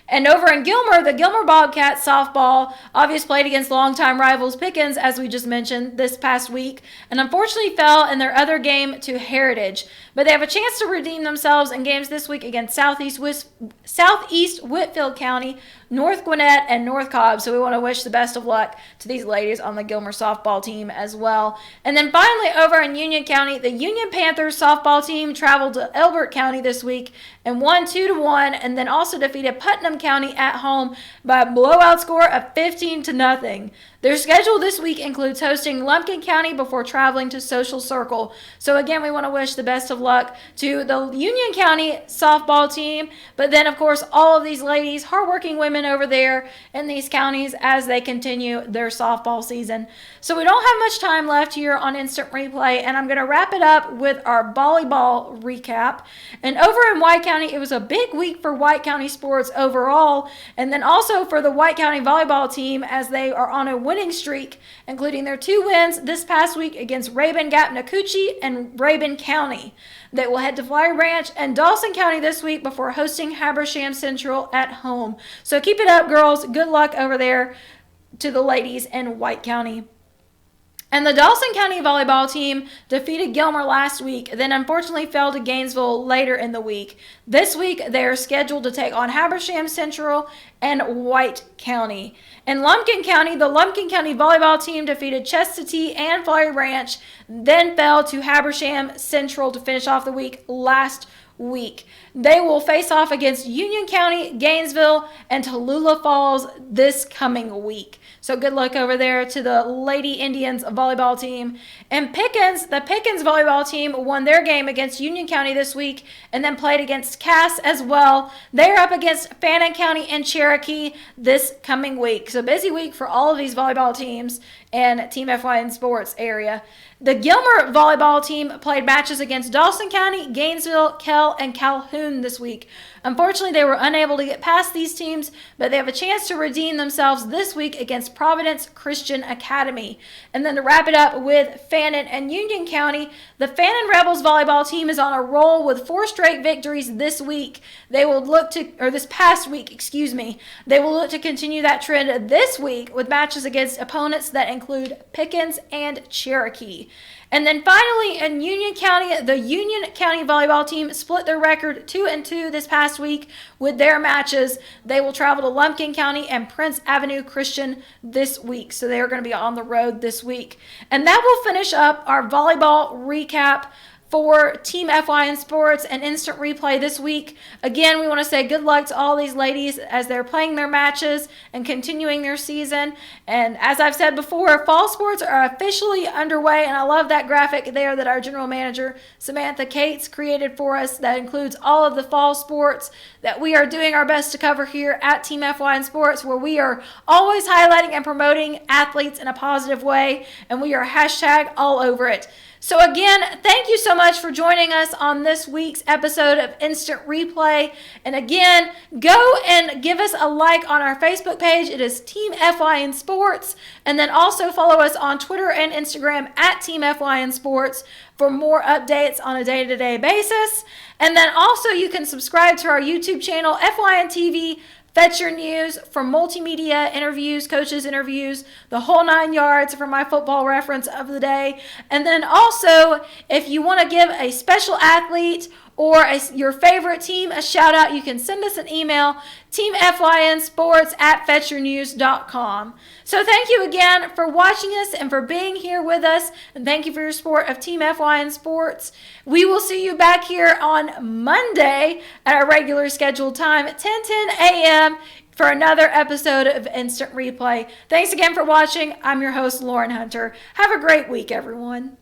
Speaker 1: And over in Gilmer, the Gilmer Bobcats softball obviously played against longtime rivals Pickens, as we just mentioned, this past week, and unfortunately fell in their other game to Heritage. But they have a chance to redeem themselves in games this week against Southeast Whitfield County, North Gwinnett, and North Cobb. So we want to wish the best of luck to these ladies on the Gilmer softball team as well. And then finally, over in Union County, the Union Panthers softball team traveled to Elbert County this week and won 2-1, and then also defeated Putnam County at home by a blowout score of 15-0. Their schedule this week includes hosting Lumpkin County before traveling to Social Circle. So again, we want to wish the best of luck to the Union County softball team, but then of course all of these ladies, hardworking women over there in these counties as they continue their softball season. So we don't have much time left here on Instant Replay, and I'm going to wrap it up with our volleyball recap. And over in White County, it was a big week for White County sports overall, and then also for the White County volleyball team as they are on a winning streak, including their 2 wins this past week against Rabun Gap Nakuchi and Rabun County. They will head to Flowery Branch and Dawson County this week before hosting Habersham Central at home. So keep it up, girls. Good luck over there to the ladies in White County. And the Dawson County volleyball team defeated Gilmer last week, then unfortunately fell to Gainesville later in the week. This week, they are scheduled to take on Habersham Central and White County. In Lumpkin County, the Lumpkin County volleyball team defeated Chestatee and Flowery Branch, then fell to Habersham Central to finish off the week last week. They will face off against Union County, Gainesville, and Tallulah Falls this coming week. So good luck over there to the Lady Indians volleyball team. And the Pickens volleyball team won their game against Union County this week and then played against Cass as well. They're up against Fannin County and Cherokee this coming week. So busy week for all of these volleyball teams and Team FYN Sports area. The Gilmer volleyball team played matches against Dawson County, Gainesville, Kell, and Calhoun this week. Unfortunately, they were unable to get past these teams, but they have a chance to redeem themselves this week against Providence Christian Academy. And then to wrap it up with Fannin and Union County, the Fannin Rebels volleyball team is on a roll with 4 straight victories this week. This past week, excuse me. They will look to continue that trend this week with matches against opponents that include Pickens and Cherokee. And then finally, in Union County, the Union County volleyball team split their record 2-2 this past week with their matches. They will travel to Lumpkin County and Prince Avenue Christian this week. So they are going to be on the road this week. And that will finish up our volleyball recap for Team FYN Sports and Instant Replay this week. Again, we want to say good luck to all these ladies as they're playing their matches and continuing their season. And as I've said before, fall sports are officially underway, and I love that graphic there that our general manager, Samantha Cates, created for us that includes all of the fall sports that we are doing our best to cover here at Team FYN Sports, where we are always highlighting and promoting athletes in a positive way, and we are hashtag all over it. So again, thank you so much for joining us on this week's episode of Instant Replay. And again, go and give us a like on our Facebook page. It is Team FYN Sports. And then also follow us on Twitter and Instagram at Team FYN Sports for more updates on a day-to-day basis. And then also you can subscribe to our YouTube channel, FYN TV, Fetch Your News, for multimedia interviews, coaches interviews, the whole 9 yards for my football reference of the day. And then also, if you want to give a special athlete or your favorite team a shout out, you can send us an email, teamfynsports@fetchyournews.com. So thank you again for watching us and for being here with us. And thank you for your support of Team FYN Sports. We will see you back here on Monday at our regular scheduled time at 10:10 a.m. for another episode of Instant Replay. Thanks again for watching. I'm your host, Lauren Hunter. Have a great week, everyone.